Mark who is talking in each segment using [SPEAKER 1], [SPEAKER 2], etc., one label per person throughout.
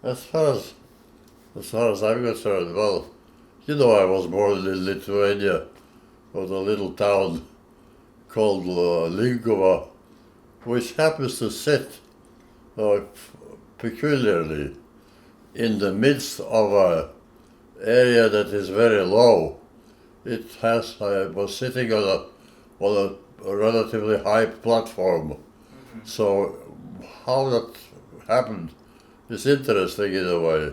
[SPEAKER 1] As far as, as far as I'm concerned, well, I was born in Lithuania, of a little town called Linkova, which happens to sit peculiarly in the midst of a area that is very low. I was sitting on a relatively high platform.
[SPEAKER 2] Mm-hmm.
[SPEAKER 1] So how that happened is interesting in a way.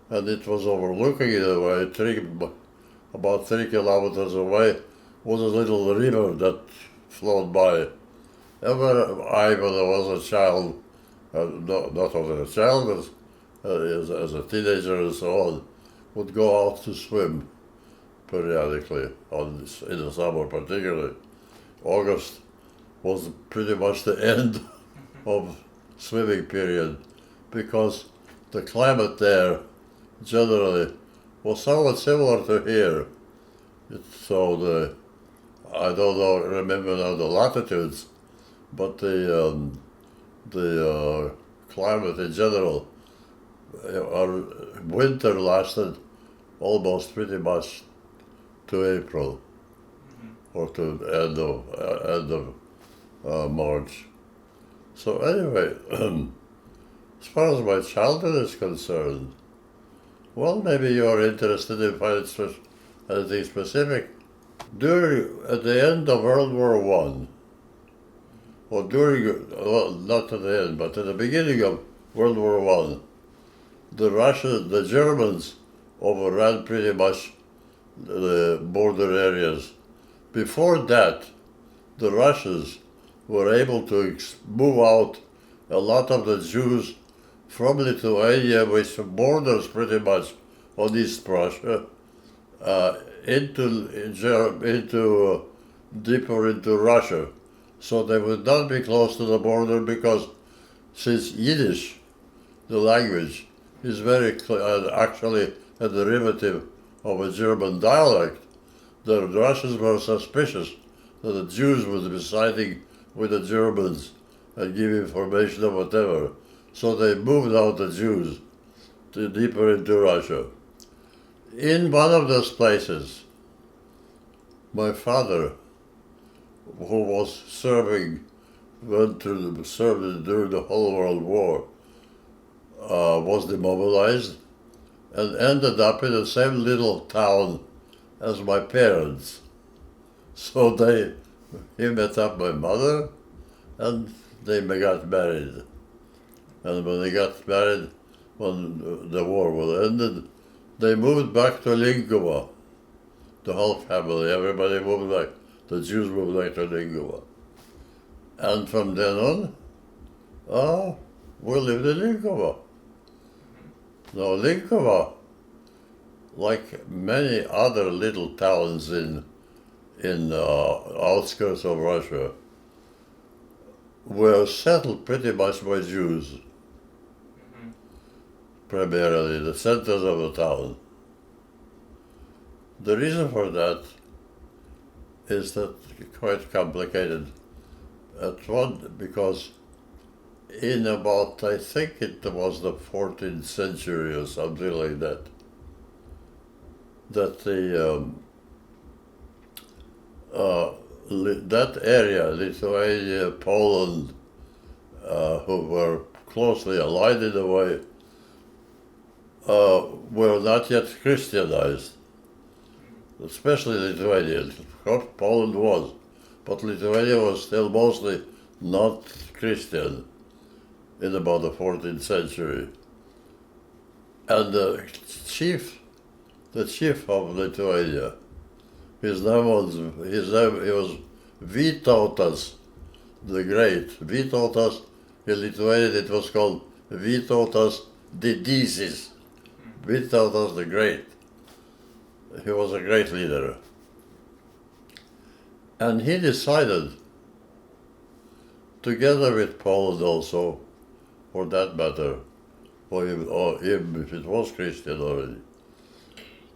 [SPEAKER 1] And it was overlooking in a way, about 3 kilometers away was a little river that flowed by. Ever I, when I was a child, not as a child, but as a teenager and so on, would go out to swim periodically, in the summer particularly. August was pretty much the end of swimming period because the climate there generally was somewhat similar to here. I don't know, remember now the latitudes, but the climate in general, our winter lasted almost pretty much to April or to end of March. So anyway, as far as my childhood is concerned, well, maybe you are interested in anything specific. At the end of World War One, or not at the end, but at the beginning of World War One, the Germans overran pretty much the border areas. Before that, the Russians were able to move out a lot of the Jews from Lithuania, which borders pretty much on East Prussia, deeper into Russia. So they would not be close to the border because since Yiddish, the language, is actually a derivative of a German dialect, the Russians were suspicious that the Jews would be siding with the Germans and give information or whatever. So they moved out the Jews deeper into Russia. In one of those places, my father, who was serving during the whole World War, was demobilized and ended up in the same little town as my parents. So he met up my mother and they got married. And when they got married, when the war was ended, they moved back to Linkova. The whole family, everybody moved back. The Jews moved back to Linkova. And from then on, we lived in Linkova. Now Linkova, like many other little towns in outskirts of Russia, were settled pretty much by Jews. Primarily the centers of the town. The reason for that is that quite complicated. Because in about, I think it was the 14th century or something like that, that that area, Lithuania, Poland, who were closely allied in a way, were not yet Christianized, especially Lithuania. Poland was, but Lithuania was still mostly not Christian in about the 14th century. And the chief of Lithuania, his name was Vytautas the Great. Vytautas, in Lithuanian it was called Vytautas Didysis. Vytautas the Great. He was a great leader. And he decided, together with Poland also, for that matter, or even if it was Christian already,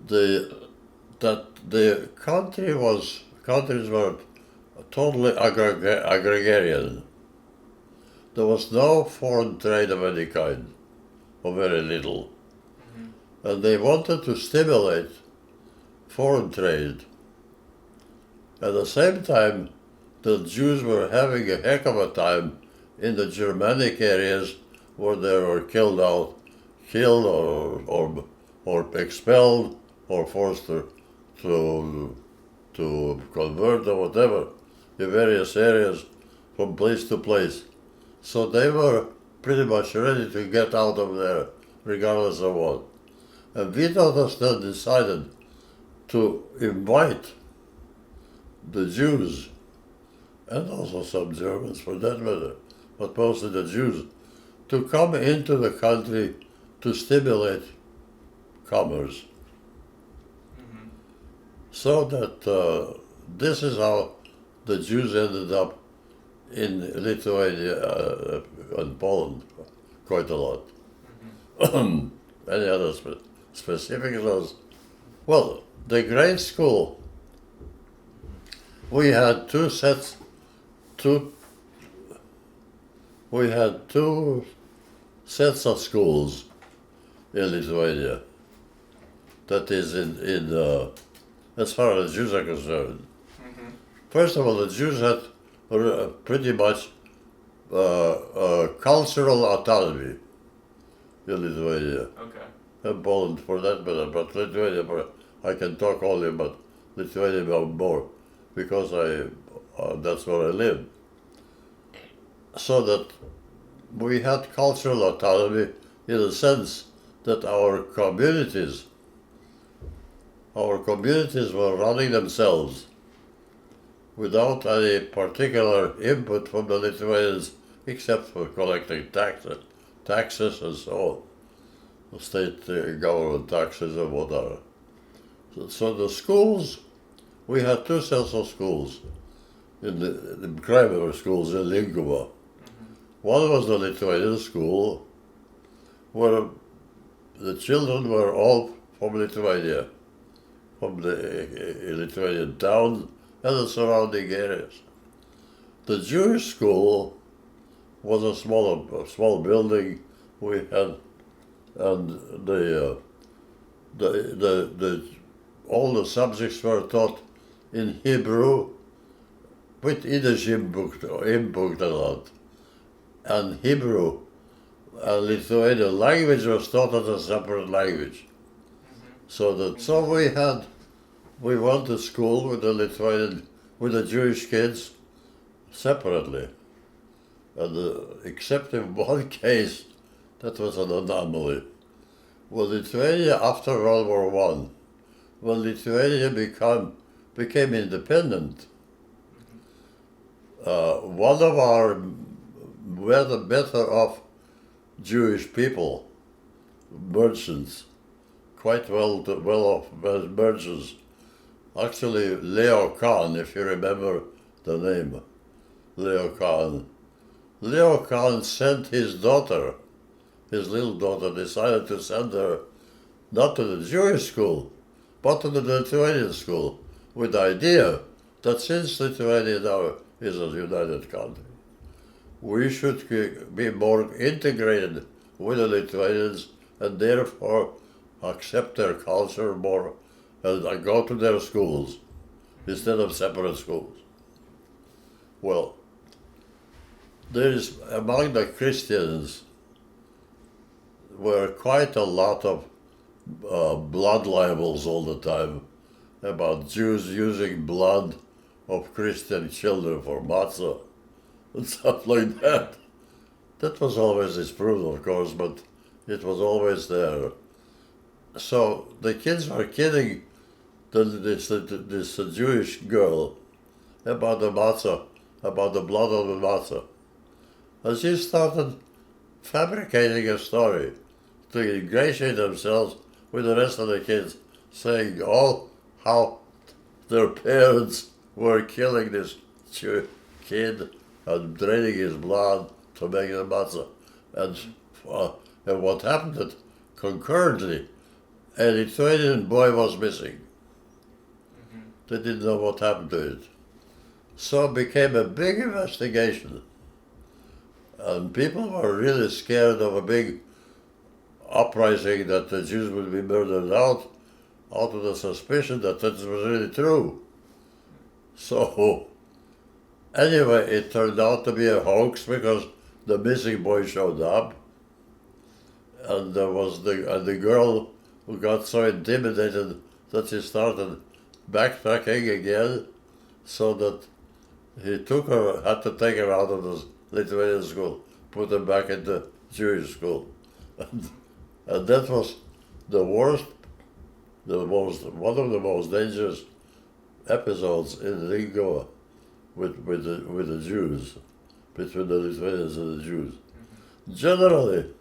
[SPEAKER 1] that the countries were totally agrarian. There was no foreign trade of any kind. or very little. And they wanted to stimulate foreign trade. At the same time, the Jews were having a heck of a time in the Germanic areas where they were killed or expelled or forced to convert or whatever in various areas from place to place. So they were pretty much ready to get out of there regardless of what. And Vytautas then decided to invite the Jews, and also some Germans for that matter, but mostly the Jews, to come into the country to stimulate commerce. So that this is how the Jews ended up in Lithuania and Poland quite a lot. Any other specifics? Well, the grade school, we had two sets of schools in Lithuania. That is as far as Jews are concerned. First of all, the Jews had pretty much cultural autonomy in Lithuania.
[SPEAKER 2] Okay.
[SPEAKER 1] And Poland for that matter, but Lithuania, I can talk only about Lithuania more because that's where I live. So that we had cultural autonomy in the sense that our communities were running themselves without any particular input from the Lithuanians except for collecting taxes and so on, state government taxes and whatever. So the schools, we had two sets of schools in the primary schools in Linkuva. One was the Lithuanian school, where the children were all from Lithuania, from the Lithuanian towns and the surrounding areas. The Jewish school was a small building we had, and all the subjects were taught in Hebrew, with Yiddish input a lot. And Hebrew and Lithuanian language was taught as a separate language. So we went to school with the Jewish kids separately. And except in one case, that was an anomaly. Well, Lithuania, after World War I, when Lithuania became independent, one of our better off Jewish people, merchants, quite well off merchants, actually Leo Kahn, if you remember the name, Leo Kahn. Leo Kahn sent his daughter, his little daughter, decided to send her not to the Jewish school, but to the Lithuanian school, with the idea that since Lithuania now is a united country, we should be more integrated with the Lithuanians and therefore accept their culture more and go to their schools instead of separate schools. Well, there is among the Christians were quite a lot of blood libels all the time about Jews using blood of Christian children for matzah and stuff like that. That was always disproved, of course, but it was always there. So the kids were kidding this Jewish girl about the matzah, about the blood of the matzah. And she started fabricating a story to ingratiate themselves with the rest of the kids, saying how their parents were killing this kid and draining his blood to make the matzah. And what happened that concurrently, a Lithuanian boy was missing. They didn't know what happened to it. So it became a big investigation. And people were really scared of a big uprising that the Jews would be murdered out of the suspicion that that was really true. So anyway, it turned out to be a hoax because the missing boy showed up, and there was the girl who got so intimidated that she started backtracking again, so that he had to take her out of the Lithuanian school, put her back in the Jewish school. And that was the worst, one of the most dangerous episodes in Riga with the Jews, between the Lithuanians and the Jews. Generally,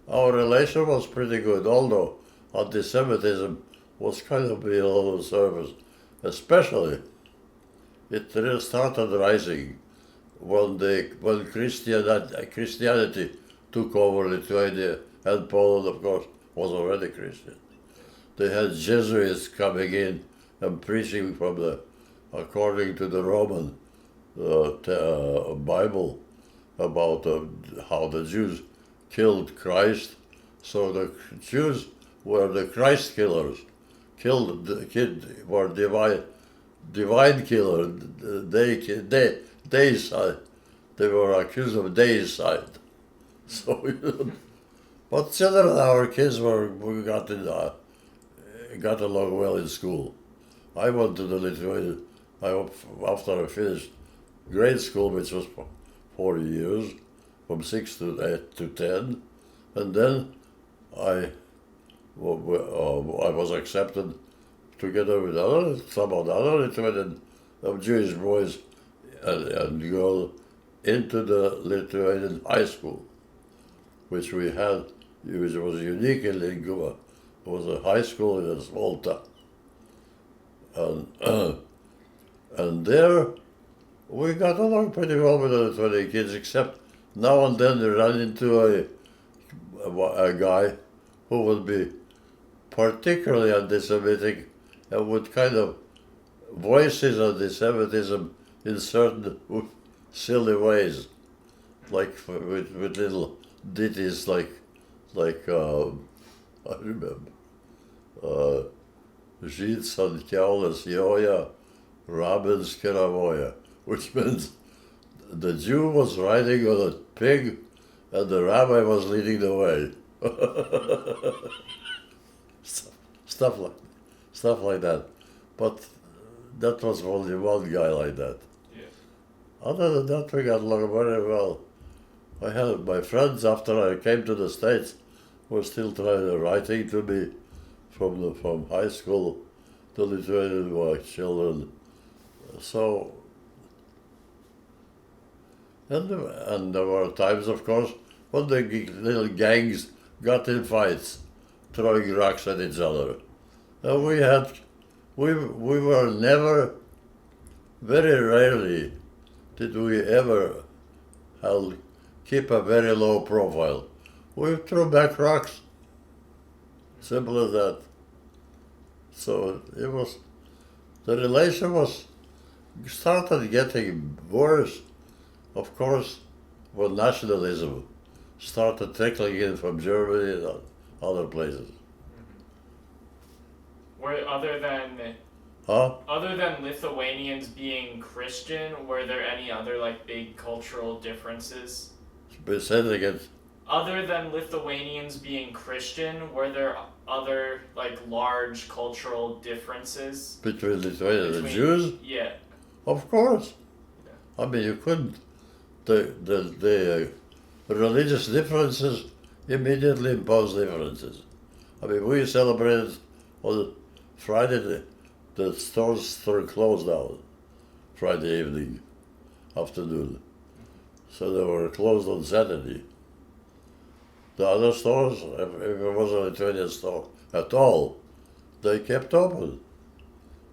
[SPEAKER 1] our relation was pretty good, although anti-Semitism was kind of being on the surface. Especially, it really started rising when Christianity took over Lithuania, and Poland, of course, was already Christian. They had Jesuits coming in and preaching according to the Roman Bible about how the Jews killed Christ. So the Jews were the Christ killers, were divine killer, deicide. They were accused of deicide. So, but generally our kids we got along well in school. I went to the Lithuania after I finished grade school, which was 4 years, from 6 to 8 to 10, and then I was accepted together with some other Lithuanian Jewish boys and girls into the Lithuanian high school, which we had, which was unique in Lingua. It was a high school in a small town. And there we got along pretty well with the Lithuanian kids, except now and then we ran into a guy who would be particularly anti-Semitic and would kind of voice his anti-Semitism in certain silly ways, like with little ditties like I remember, Žyds ant kiaulės joja, rabbins keravoja, which means the Jew was riding on a pig and the rabbi was leading the way. stuff like that. But that was only one guy like that.
[SPEAKER 2] Yeah.
[SPEAKER 1] Other than that, we got along very well. I had my friends after I came to the States were still writing to me from high school, the Lithuanian children. So, and there were times, of course, when the little gangs got in fights, throwing rocks at each other. And we were never, very rarely did we ever keep a very low profile. We threw back rocks. Simple as that. So the relation started getting worse, of course, when nationalism started trickling in from Germany and other places.
[SPEAKER 2] Were other than Lithuanians being Christian, were there any other big cultural differences?
[SPEAKER 1] Say it again.
[SPEAKER 2] Other than Lithuanians being Christian, were there other large cultural differences
[SPEAKER 1] Between Lithuania and the Jews?
[SPEAKER 2] Yeah.
[SPEAKER 1] Of course.
[SPEAKER 2] Yeah.
[SPEAKER 1] I mean, you couldn't. The religious differences immediately impose differences. I mean, we celebrated on Friday, the stores were closed down Friday evening, afternoon. So they were closed on Saturday. The other stores, if it was a Lithuanian store at all, they kept open.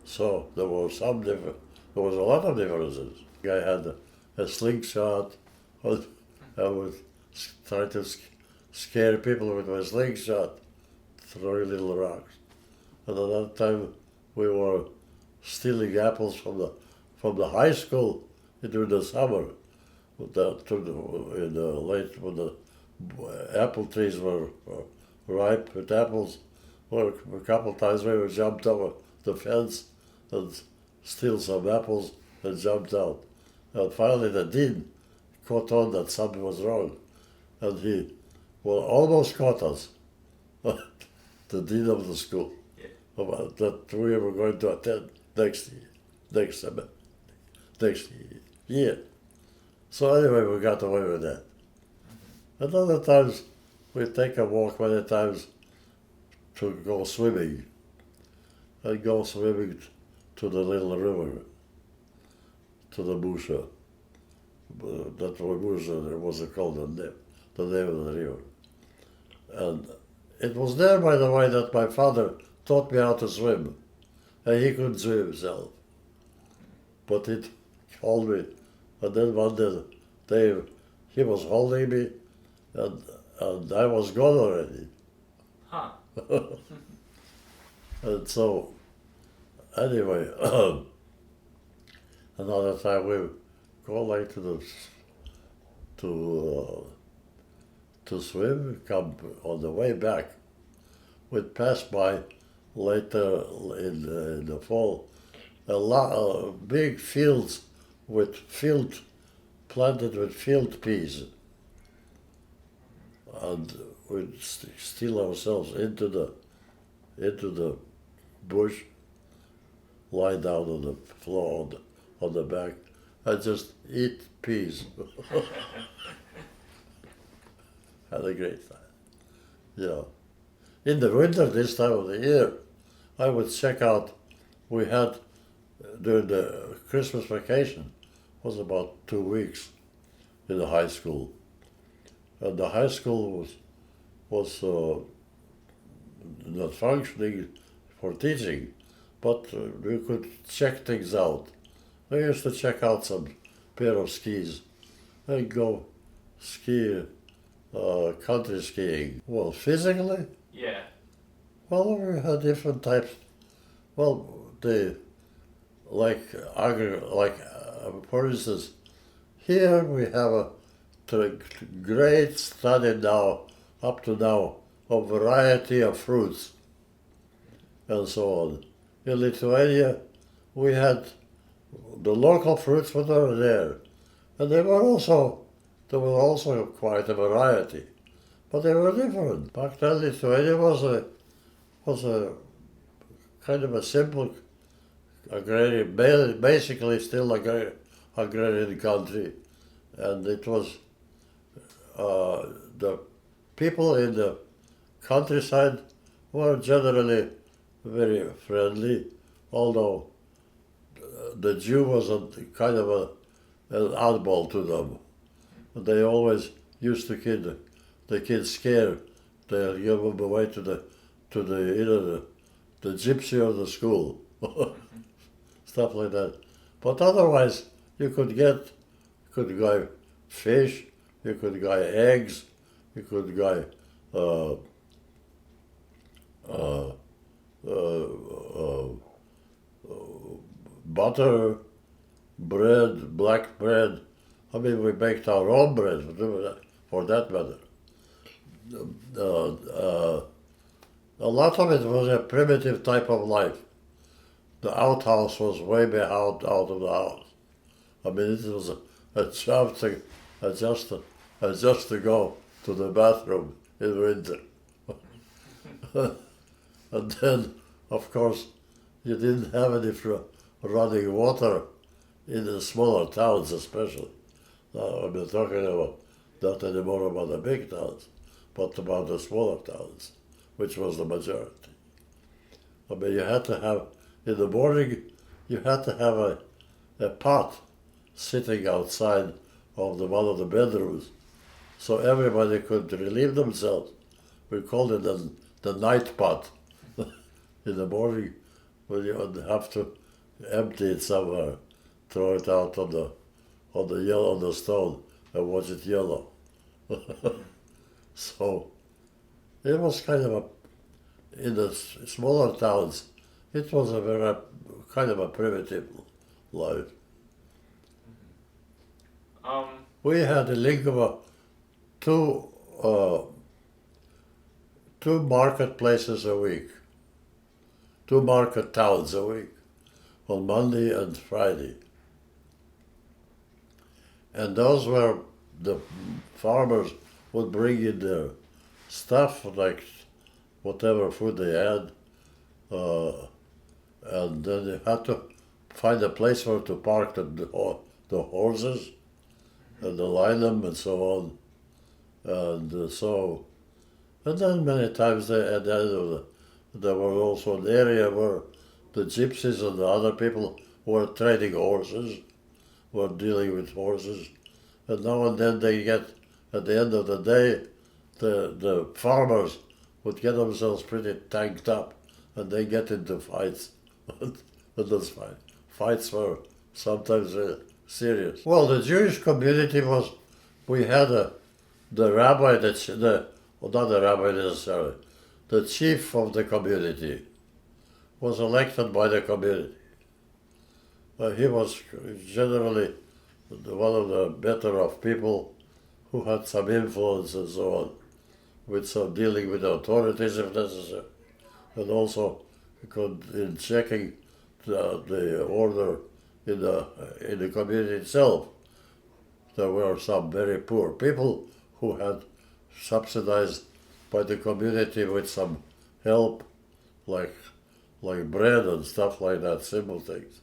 [SPEAKER 1] So there was a lot of differences. I had a slingshot. I would try to scare people with my slingshot, throwing little rocks. And at that time, we were stealing apples from the high school during the summer. In the late, when the apple trees were ripe with apples. Well, a couple of times we jumped over the fence and steal some apples and jumped out. And finally the dean caught on that something was wrong. And he, well, almost caught us, the dean of the school, that we were going to attend next year. So anyway, we got away with that. And other times, we take a walk many times to go swimming. And go swimming to the little river, to the Busha. That was called the name of the river. And it was there, by the way, that my father taught me how to swim. And he couldn't swim himself. But he called me, and then one day he was holding me, and I was gone already.
[SPEAKER 2] Huh.
[SPEAKER 1] And so, anyway, another time we go like to swim, come on the way back. We'd pass by later in the fall big fields planted with field peas, and we'd steal ourselves into the bush, lie down on the floor on the back, and just eat peas. Had a great time. Yeah. In the winter, this time of the year, I would check out. We had during the Christmas vacation was about 2 weeks in the high school, and the high school was not functioning for teaching, but we could check things out. I used to check out some pair of skis and go ski, country skiing. Well, physically?
[SPEAKER 2] Yeah.
[SPEAKER 1] Well, we had different types. Well, for instance, here we have a great study now, up to now, of variety of fruits and so on. In Lithuania, we had the local fruits that were there, and there was also quite a variety, but they were different. Back then, Lithuania was a kind of a simple agrarian, basically still agrarian country, and it was the people in the countryside were generally very friendly, although the Jew was kind of an oddball to them. They always used to the kids scared. They'll give them away to the gypsy of the school, stuff like that. But otherwise, you could buy fish, you could buy eggs, you could buy butter, bread, black bread. I mean, we baked our own bread, for that matter. A lot of it was a primitive type of life. The outhouse was way out of the house. I mean, it was a job to just to go to the bathroom in winter. And then, of course, you didn't have any running water in the smaller towns, especially. Now, I'm not talking about not anymore about the big towns, but about the smaller towns, which was the majority. I mean, you had to have, in the morning, you had to have a pot sitting outside of one of the bedrooms, so everybody could relieve themselves. We called it the night pot. In the morning, when you would have to empty it somewhere, throw it out on the stone and watch it yellow. So it was kind of in the smaller towns, it was a very kind of a primitive life. We had a link of two 2 marketplaces a week, 2 market towns a week, on Monday and Friday. And those were the farmers would bring in their stuff, like whatever food they had, and then they had to find a place where to park the horses and to line them and so on. And then many times at the end of there was also an area where the gypsies and the other people were trading horses, were dealing with horses, and now and then they get, at the end of the day, the farmers would get themselves pretty tanked up, and they get into fights. And those fights were sometimes serious. Well, the Jewish community was, we had the rabbi, not the rabbi necessarily, the chief of the community was elected by the community. He was generally one of the better of people who had some influence and so on, with some dealing with authorities if necessary, and also could in checking the order in the community itself. There were some very poor people who had subsidized by the community with some help, like bread and stuff like that, simple things.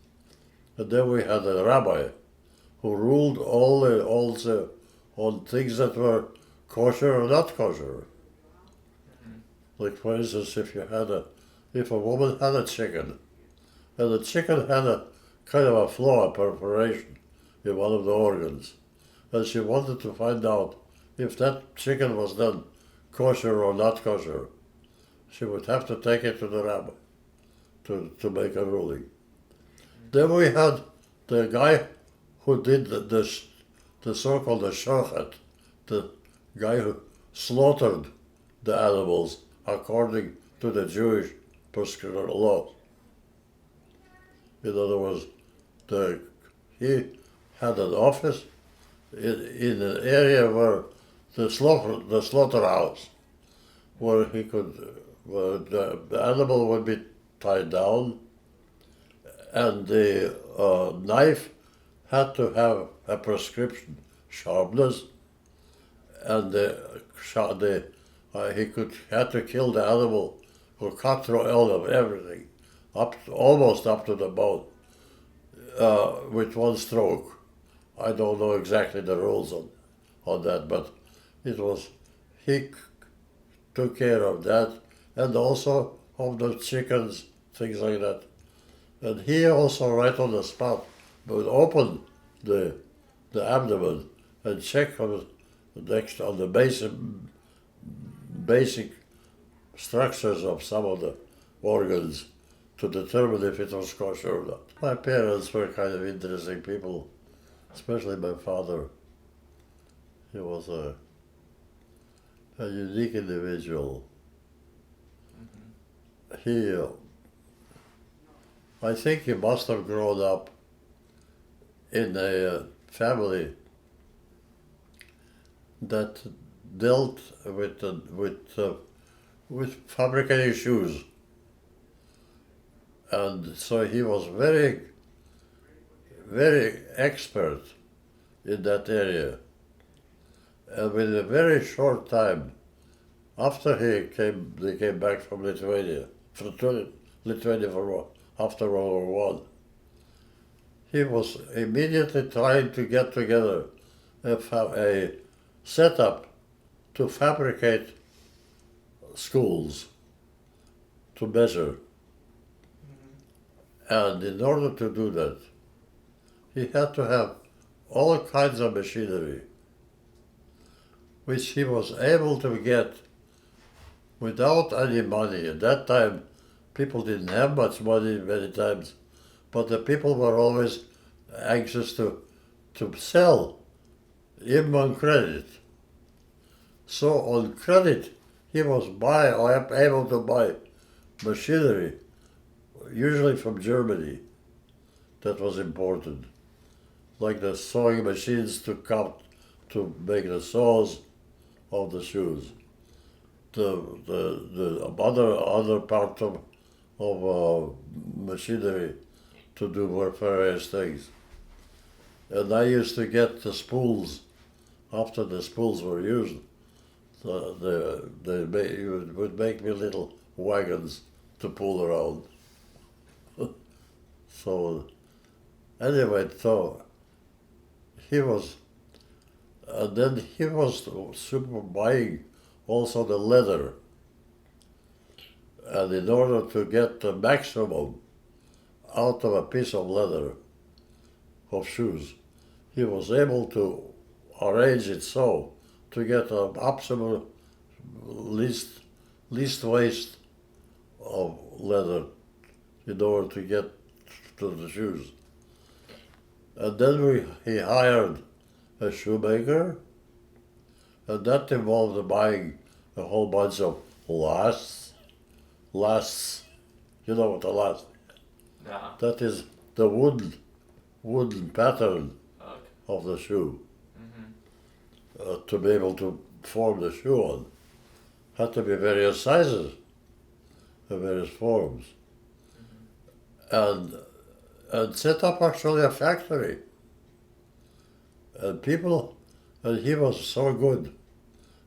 [SPEAKER 1] And then we had a rabbi who ruled all on things that were kosher or not kosher. Like, for instance, if a woman had a chicken, and the chicken had a kind of a flaw, a perforation in one of the organs, and she wanted to find out if that chicken was then kosher or not kosher, she would have to take it to the rabbi to make a ruling. Then we had the guy who did the so-called the shochet, the guy who slaughtered the animals according to the Jewish prescriptive law. In other words, he had an office in an area where the slaughterhouse, where the animal would be tied down, and the knife had to have a prescription sharpness, and had to kill the animal or cut through all of everything, almost up to the bone, with one stroke. I don't know exactly the rules on that, but he took care of that, and also of the chickens, things like that. And he also, right on the spot, would open the abdomen and check on the basic structures of some of the organs to determine if it was kosher or not. My parents were kind of interesting people, especially my father. He was a unique individual. I think he must have grown up in a family that dealt with fabricating shoes, and so he was very, very expert in that area. And within a very short time, after they came back from Lithuania after World War I, he was immediately trying to get together a setup to fabricate schools to measure. And in order to do that, he had to have all kinds of machinery, which he was able to get without any money. At that time, people didn't have much money many times, but the people were always anxious to sell, even on credit. So on credit, he was able to buy machinery, usually from Germany, that was imported, like the sewing machines to make the soles of the shoes. the other part of machinery to do various things. And I used to get the spools after the spools were used. They would make me little wagons to pull around. So anyway, so he was, and then he was super buying also the leather. And in order to get the maximum out of a piece of leather of shoes, he was able to arrange it so to get an absolute least waste of leather in order to get to the shoes. And then he hired a shoemaker, and that involved buying a whole bunch of lasts. You know what a last?
[SPEAKER 2] Yeah.
[SPEAKER 1] That is the wooden pattern of the shoe. To be able to form the shoe on. Had to be various sizes, various forms. And set up actually a factory. And he was so good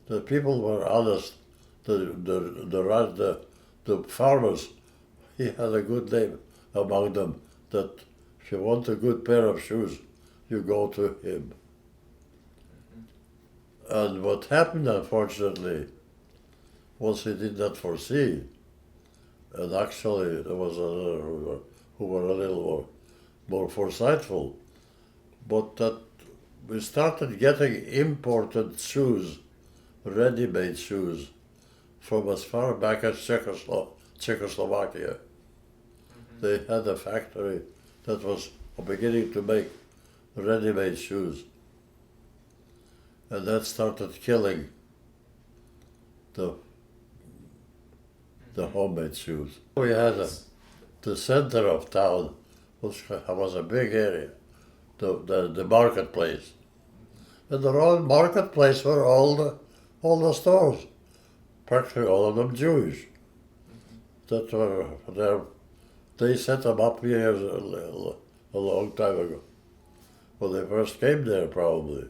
[SPEAKER 1] that people were honest. The farmers, he had a good name among them, that if you want a good pair of shoes, you go to him. And what happened, unfortunately, was he did not foresee. And actually, there was another who were a little more foresightful. But that we started getting imported shoes, ready-made shoes, from as far back as Czechoslovakia. They had a factory that was beginning to make ready-made shoes. And that started killing the homemade shoes. We had the center of town, which was a big area, the marketplace. And the marketplace were all the stores, practically all of them Jewish. That were there. They set them up here a long time ago, when they first came there probably.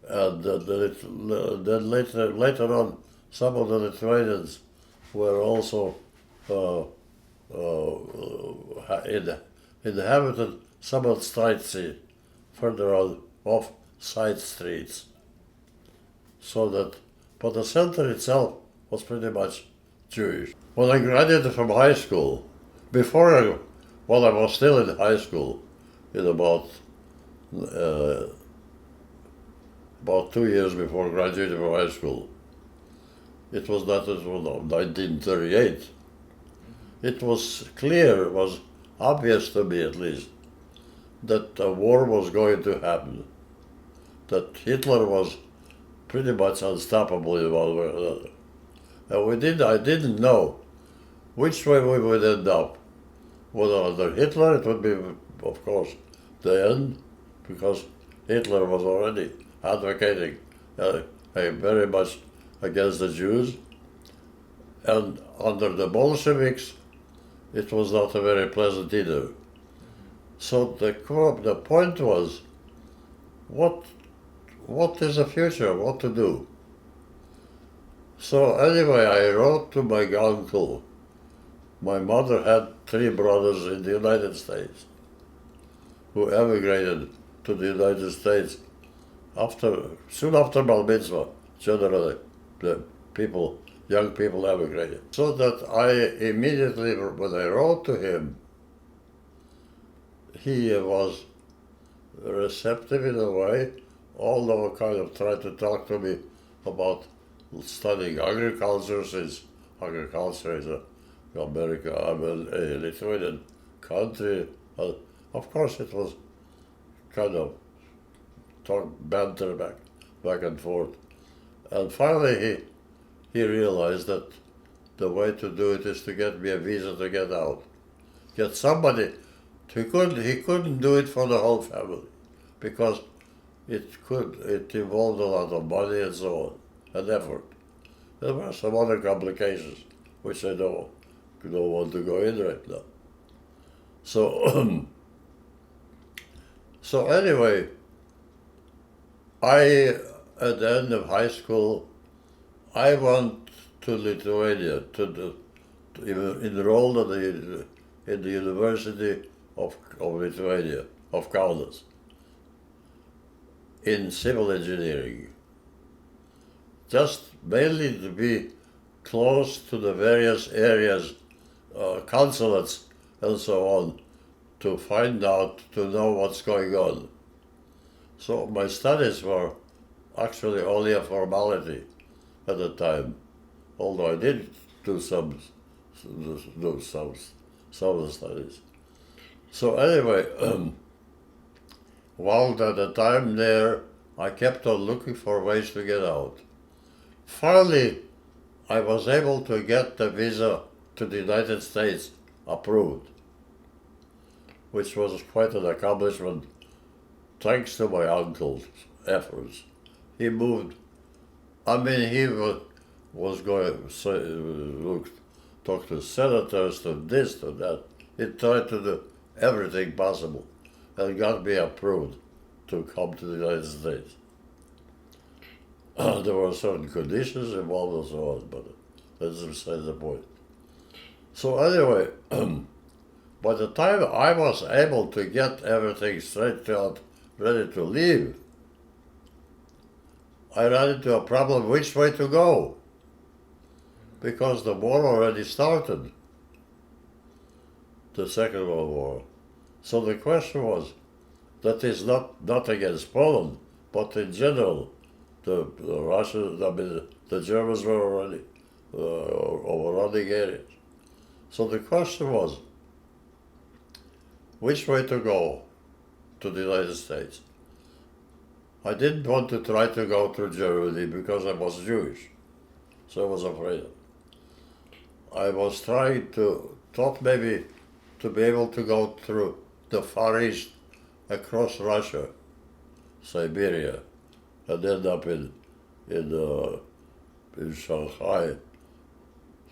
[SPEAKER 1] And then later on, some of the Lithuanians were also inhabited some of Straitsy, further on off side streets. So that, but the center itself was pretty much Jewish. When I graduated from high school, while I was still in high school, in about 2 years before graduating from high school. It was 1938. It was clear, it was obvious to me at least, that a war was going to happen. That Hitler was pretty much unstoppable in one way or another. And I didn't know which way we would end up. Whether under Hitler it would be, of course, the end, because Hitler was already advocating very much against the Jews. And under the Bolsheviks, it was not a very pleasant either. So the point was, what is the future, what to do? So anyway, I wrote to my uncle. My mother had 3 brothers in the United States who emigrated to the United States soon after Bar Mitzvah. Generally, the young people emigrated. So that I immediately, when I wrote to him, he was receptive in a way, although kind of tried to talk to me about studying agriculture, since agriculture is a Lithuanian country. Of course, it was kind of banter back and forth. And finally, he realized that the way to do it is to get me a visa to get out. Get somebody. He couldn't do it for the whole family, because it involved a lot of money and so on, and effort. There were some other complications, which I don't want to go in right now. So, so anyway, at the end of high school, I went to Lithuania to enroll in the University of Lithuania, of Kaunas, in civil engineering. Just mainly to be close to the various areas, consulates and so on, to find out, to know what's going on. So my studies were actually only a formality at the time, although I did do some studies. So anyway, while at the time there, I kept on looking for ways to get out. Finally, I was able to get the visa to the United States approved, which was quite an accomplishment thanks to my uncle's efforts. He moved, he was going to talk to senators, to this, to that. He tried to do everything possible and got me approved to come to the United States. There were certain conditions involved and so on, but that's beside the point. So anyway, by the time I was able to get everything straightened out, ready to leave, I ran into a problem which way to go, because the war already started, the Second World War. So the question was, that is not against Poland, but in general, the Russians, the Germans were already overrunning areas. So the question was, which way to go to the United States? I didn't want to try to go through Germany because I was Jewish, so I was afraid. I was thought maybe to be able to go through the Far East, across Russia, Siberia, and end up in Shanghai,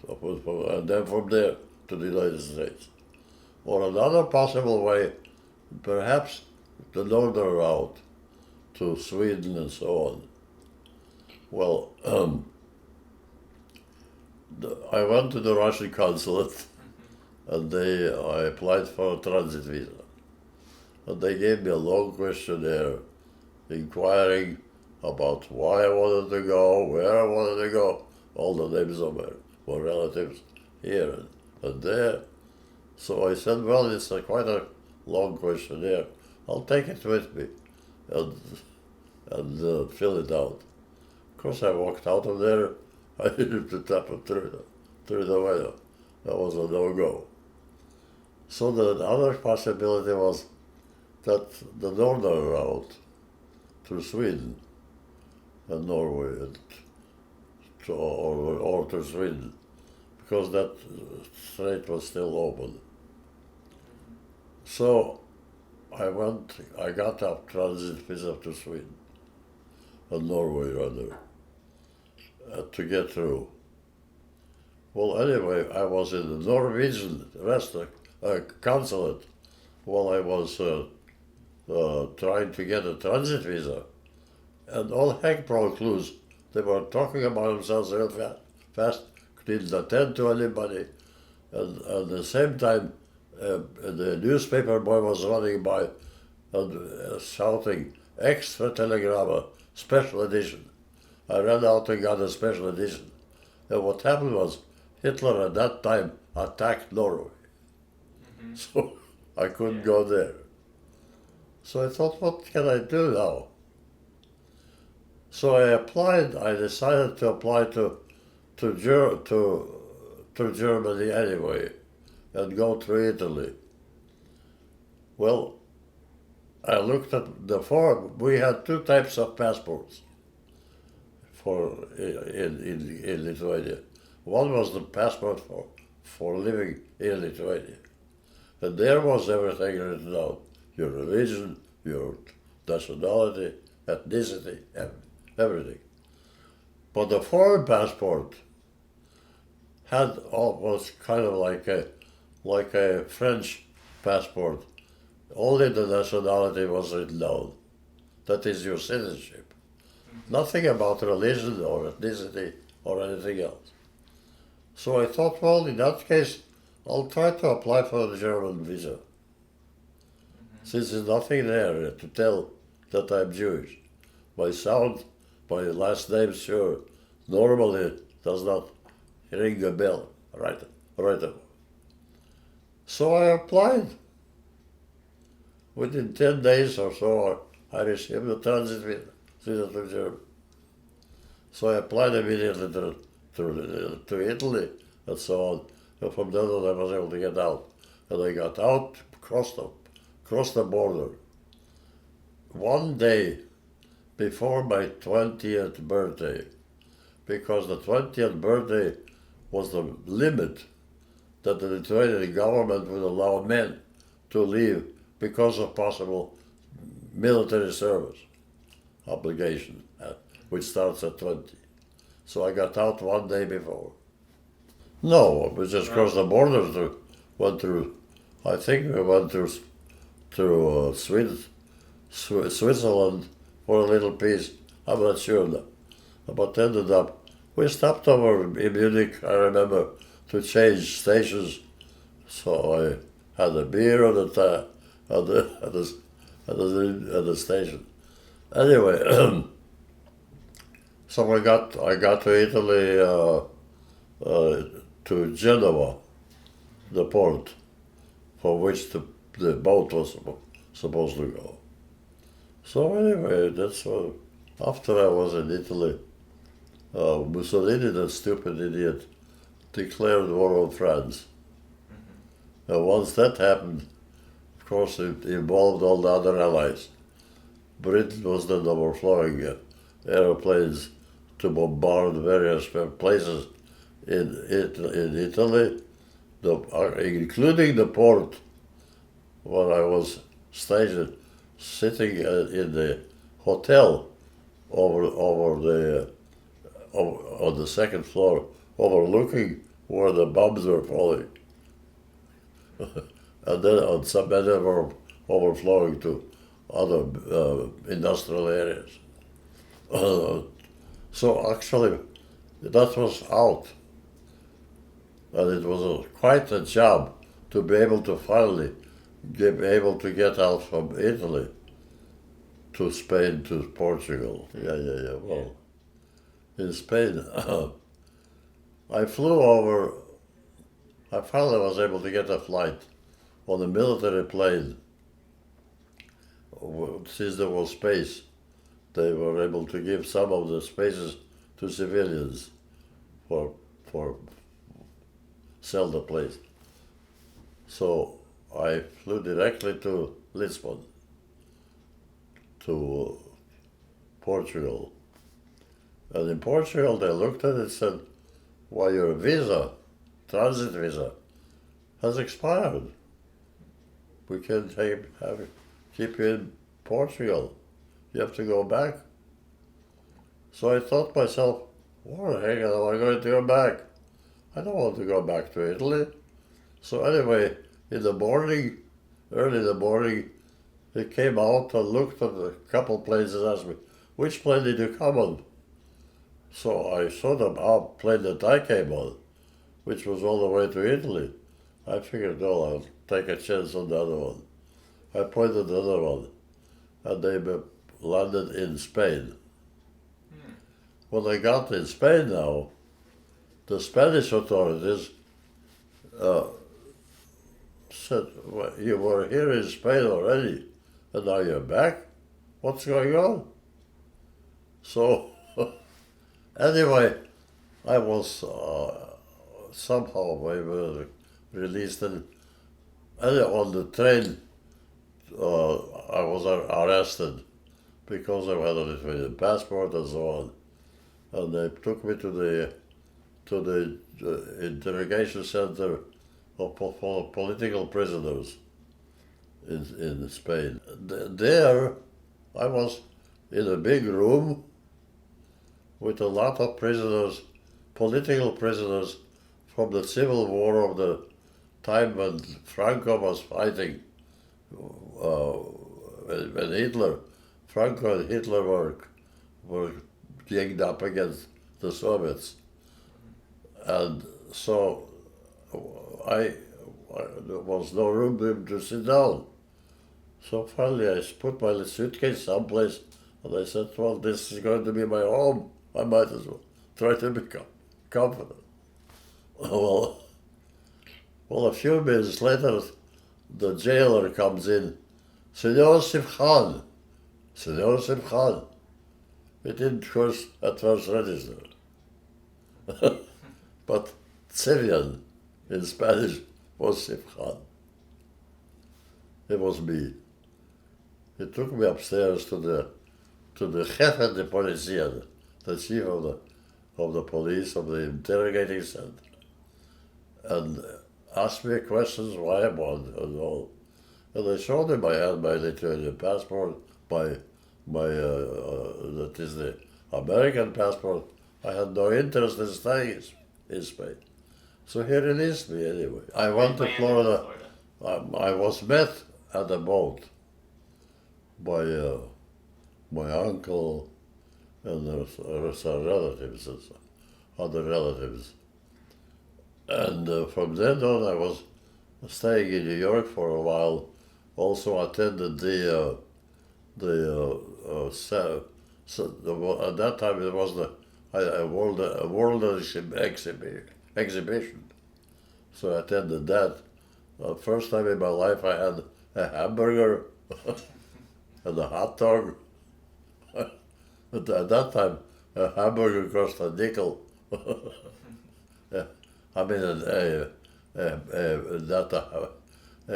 [SPEAKER 1] and then from there to the United States. Or another possible way, perhaps the northern route to Sweden and so on. Well, I went to the Russian consulate and I applied for a transit visa. And they gave me a long questionnaire inquiring about why I wanted to go, where I wanted to go. All the names of my relatives here and there. So I said, well, it's quite a long questionnaire. I'll take it with me and fill it out. Of course, I walked out of there. I didn't tap it through the window. That was a no-go. So the other possibility was that the northern route through Sweden and Norway or to Sweden, because that strait was still open. So I got a transit visa to Sweden, and Norway rather, to get through. Well, anyway, I was in the Norwegian consulate while I was trying to get a transit visa, and all heck broke loose. They were talking about themselves real fast, didn't attend to anybody, and at the same time, the newspaper boy was running by and shouting, "Extra telegram, special edition." I ran out and got a special edition. And what happened was, Hitler at that time attacked Norway. Mm-hmm. So I couldn't go there. So I thought, what can I do now? So I decided to apply to Germany anyway, and go through Italy. Well, I looked at the form. We had two types of passports in Lithuania. One was the passport for living in Lithuania. And there was everything written out. Your religion, your nationality, ethnicity, everything. But the foreign passport was kind of like a French passport. Only the nationality was written down. That is your citizenship. Nothing about religion or ethnicity or anything else. So I thought, well, in that case, I'll try to apply for the German visa. Since there's nothing there to tell that I'm Jewish. My sound, my last name, sure, normally does not ring a bell, right? So I applied. Within 10 days or so, I received a transit visa to Germany. So I applied immediately to Italy and so on. And from then on, I was able to get out. And I got out, crossed the border. One day before my 20th birthday, because the 20th birthday was the limit that the Lithuanian government would allow men to leave because of possible military service obligation, which starts at 20. So I got out one day before. No, we just crossed the border went through, I think we went through Switzerland for a little piece. I'm not sure now. But ended up, we stopped over in Munich, I remember, to change stations. So I had a beer at the station. Anyway, so I got to Italy, to Genoa, the port for which the boat was supposed to go. So anyway, that's what, after I was in Italy, Mussolini, the stupid idiot, declared war on France. And once that happened, of course, it involved all the other allies. Britain was then overflowing airplanes to bombard various places in Italy, including the port where I was stationed, sitting in the hotel on the second floor, overlooking where the bombs were falling. And then some of them were overflowing to other industrial areas. So actually, that was out. And it was quite a job to be able to finally be able to get out from Italy to Spain, to Portugal. Yeah. Well, in Spain, I flew over. I finally was able to get a flight on a military plane. Since there was space, they were able to give some of the spaces to civilians for sell the place. So I flew directly to Lisbon, to Portugal. And in Portugal, they looked at it and said, well, your visa, transit visa, has expired. We can't keep you in Portugal. You have to go back. So I thought to myself, what the heck am I going to go back? I don't want to go back to Italy. So anyway, in the morning, early in the morning, they came out and looked at a couple planes and asked me, which plane did you come on? So I saw the plane that I came on, which was all the way to Italy. I figured, no, I'll take a chance on the other one. I pointed the other one, and they landed in Spain. When I got in Spain now, the Spanish authorities said, well, you were here in Spain already, and now you're back? What's going on? So, anyway, I was somehow released, and on the train, I was arrested because I had a Lithuanian passport and so on. And they took me to the interrogation center for political prisoners in Spain. There, I was in a big room with a lot of prisoners, political prisoners from the civil war of the time when Franco was fighting, when Franco and Hitler were ganged up against the Soviets. And so there was no room to sit down. So finally I put my suitcase someplace and I said, well, this is going to be my home. I might as well try to become confident. Well, a few minutes later, the jailer comes in. Senor Civjan. Senor Civjan. It didn't, of course, at first register. But Civjan in Spanish was Civjan. It was me. He took me upstairs to the jefe de policía, the chief of the police, of the interrogating center, and asked me questions why I wanted and all. And I showed him I had my Lithuanian passport, that is the American passport. I had no interest in staying in Spain. So he released me anyway. I went to Florida. I was met at a boat by my uncle and some relatives and other relatives. And from then on I was staying in New York for a while, also attended at that time it was a world exhibition. So I attended that. The first time in my life I had a hamburger and a hot dog. At that time, a hamburger cost a nickel. I mean, a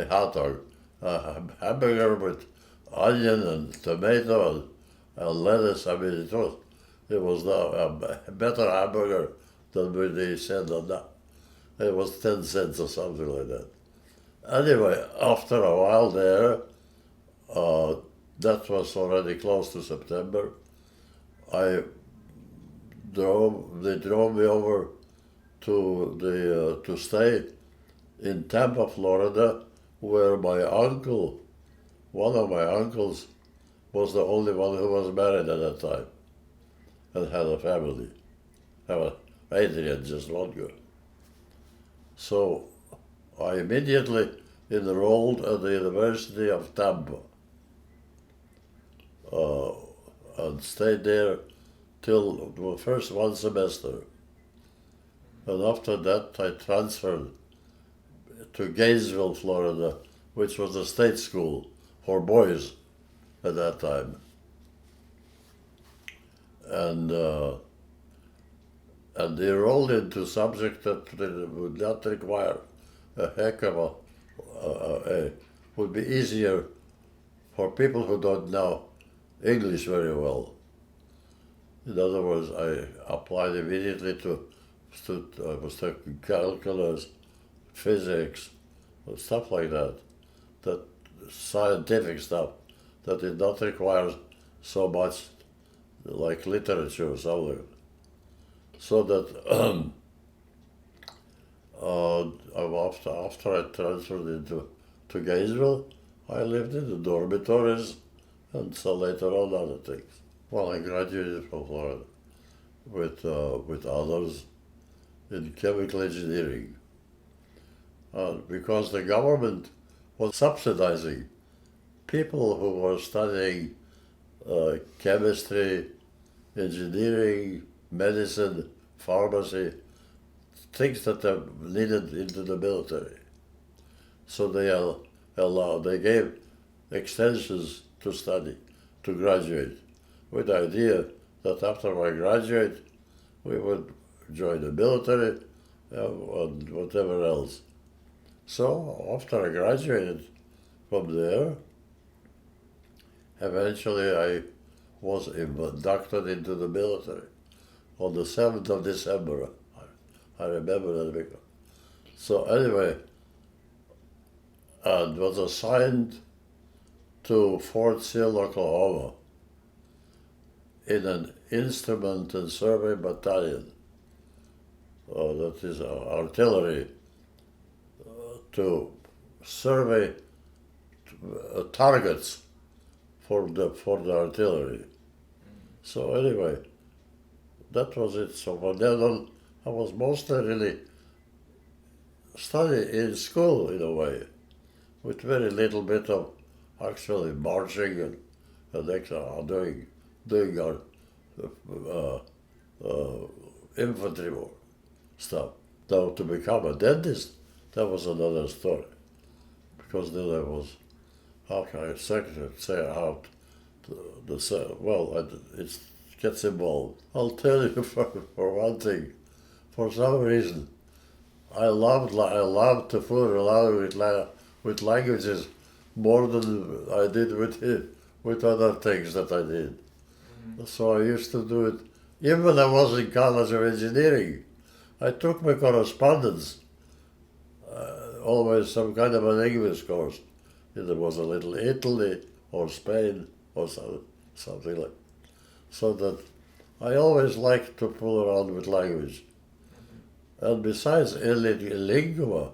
[SPEAKER 1] hot dog. A hamburger with onion and tomato and lettuce. I mean, it was a better hamburger than when they said that. It was 10 cents or something like that. Anyway, after a while there, that was already close to September, they drove me over to stay in Tampa, Florida, where my uncle, one of my uncles, was the only one who was married at that time and had a family. Adrian, just one girl. So I immediately enrolled at the University of Tampa and stayed there till the first one semester. And after that I transferred to Gainesville, Florida, which was a state school for boys at that time. And enrolled into subject that would not require a heck of would be easier for people who don't know English very well. In other words, I applied immediately I was taking calculus, physics, stuff like that scientific stuff that did not require so much like literature or something. So that after I transferred to Gainesville, I lived in the dormitories and so later on other things. Well, I graduated from Florida with honors in chemical engineering because the government was subsidizing people who were studying chemistry, engineering, medicine, pharmacy, things that are needed into the military. So they gave extensions to study, to graduate, with the idea that after I graduate, we would join the military and whatever else. So after I graduated from there, eventually I was inducted into the military on the 7th of December. I remember that because. So anyway, and was assigned to Fort Sill, Oklahoma, in an instrument and survey battalion, that is artillery, to survey targets for the artillery. So anyway, that was it. So from then on, I was mostly really studying in school in a way, with very little bit of actually marching and extra doing our infantry war stuff. Now to become a dentist, that was another story, because then I was, how can I say out it gets involved. I'll tell you for one thing, for some reason, I loved to fool around with languages more than I did with other things that I did. Mm-hmm. So I used to do it, even when I was in College of Engineering. I took my correspondence, always some kind of an English course. Either was a little Italy or Spain or something like. So that I always liked to fool around with language. And besides lingua,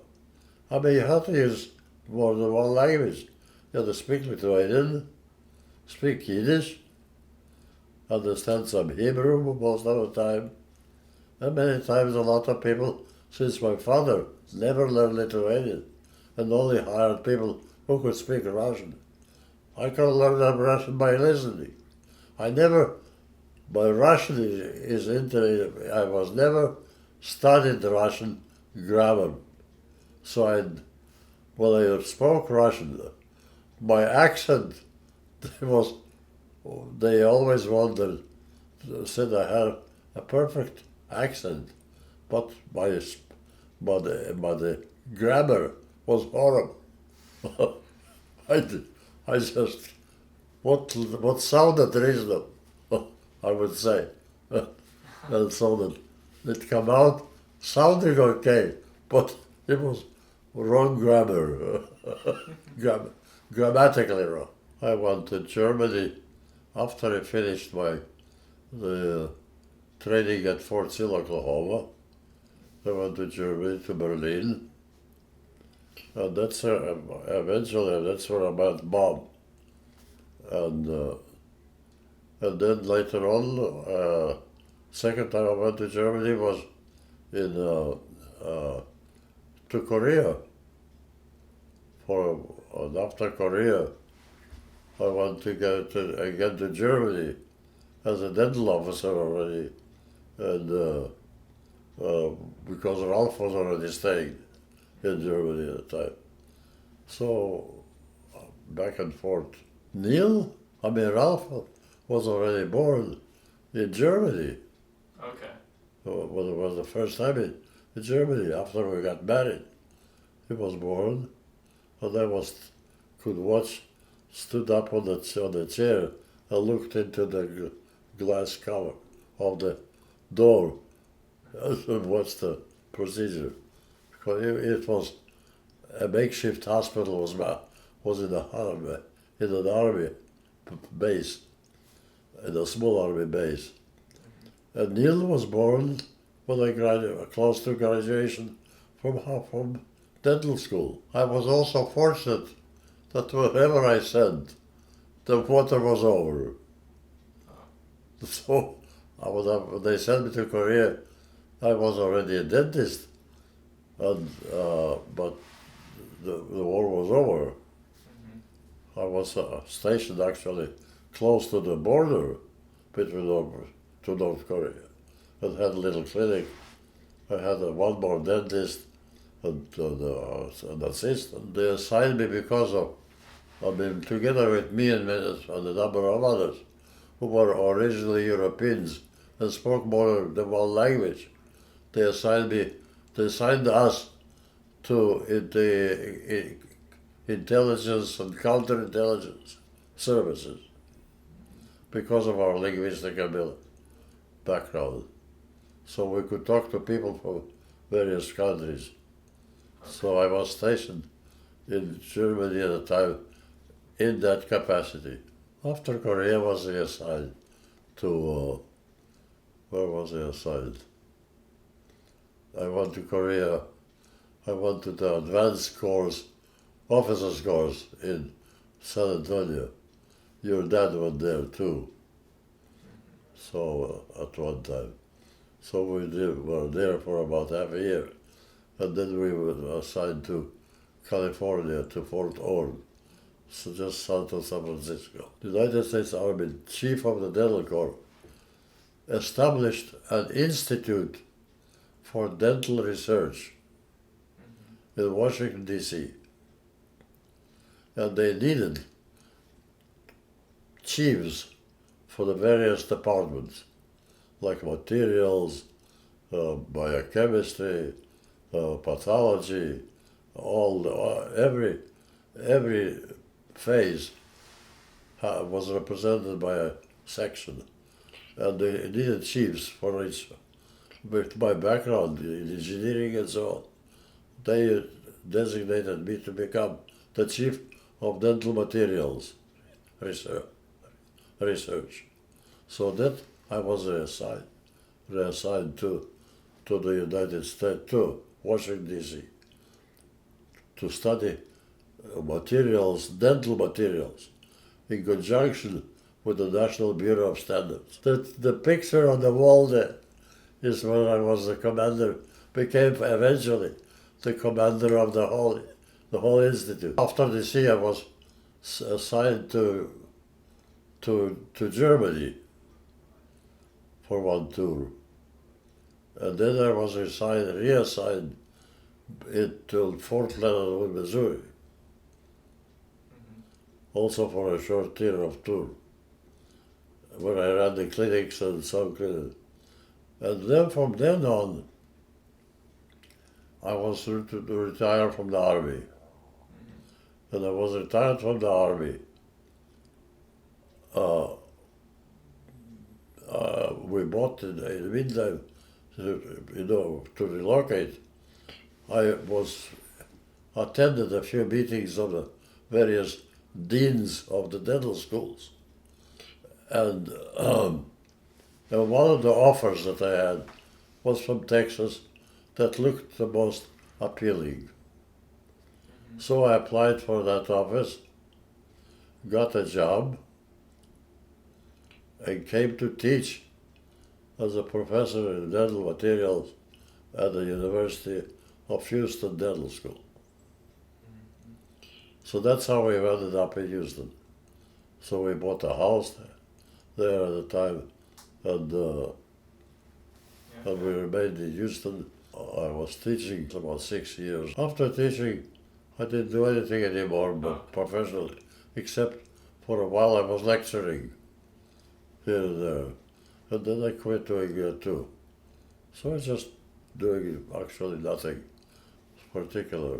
[SPEAKER 1] I mean, you have to use more than one language. You have to speak Lithuanian, speak Yiddish, understand some Hebrew most of the time. And many times a lot of people, since my father never learned Lithuanian and only hired people who could speak Russian, I could learn Russian by listening. My Russian I was never studied Russian grammar. So when I spoke Russian, my accent they always wondered, said I had a perfect accent, but the grammar was horrible. I just, what sounded reasonable, I would say. And so that it came out sounding okay, but it was wrong grammar, grammatically wrong. I went to Germany after I finished the training at Fort Sill, Oklahoma. I went to Germany, to Berlin, and that's eventually that's where I met Mom. And then later on, second time I went to Germany was to Korea. And after Korea, I went to go again to Germany as a dental officer already, and because Ralph was already staying in Germany at the time. So back and forth. Ralph was already born in Germany.
[SPEAKER 2] Okay.
[SPEAKER 1] Well, it was the first time in Germany after we got married. He was born, and I could watch, stood up on the chair and looked into the glass cover of the door and watched the procedure. Because it was a makeshift hospital, was in an army base, in a small army base. And Neil was born when I graduated, close to graduation from dental school. I was also fortunate that wherever I sent, the water was over. So when they sent me to Korea, I was already a dentist, and but the war was over. Mm-hmm. I was stationed actually close to the border between North Korea, and had a little clinic. I had one more dentist and an assistant. They assigned me because together with me and a number of others who were originally Europeans and spoke more than one language. They assigned us to the intelligence and counterintelligence services because of our linguistic background. So we could talk to people from various countries. So I was stationed in Germany at the time in that capacity. After Korea was assigned to Where was I assigned? I went to Korea. I went to the advanced course, officers course in San Antonio. Your dad went there too. So at one time. So were there for about half a year. And then we were assigned to California, to Fort Ord, so just south of San Francisco. The United States Army Chief of the Dental Corps established an institute for dental research in Washington, D.C. And they needed chiefs for the various departments, like materials, biochemistry, pathology, every phase was represented by a section, and they needed chiefs for each. With my background in engineering and so on, they designated me to become the chief of dental materials research. So that I was reassigned to the United States, to Washington, D.C., to study materials, dental materials, in conjunction with the National Bureau of Standards. The picture on the wall there is where I was the commander, became eventually the commander of the whole institute. After D.C., I was assigned to Germany for one tour. And then I was reassigned to Fort Leonard Wood, Missouri, also for a short tour, where I ran the clinics and some clinics. And then from then on, I was to retire from the Army. And I was retired from the Army. We bought in the meantime, to relocate. I attended a few meetings of the various deans of the dental schools, and one of the offers that I had was from Texas that looked the most appealing. So I applied for that office, got a job, and came to teach as a professor in dental materials at the University of Houston Dental School. So that's how we ended up in Houston. So we bought a house there at the time, and we remained in Houston. I was teaching about 6 years. After teaching, I didn't do anything anymore, but professionally, except for a while I was lecturing here and there. And then I quit doing it too. So I was just doing actually nothing particular.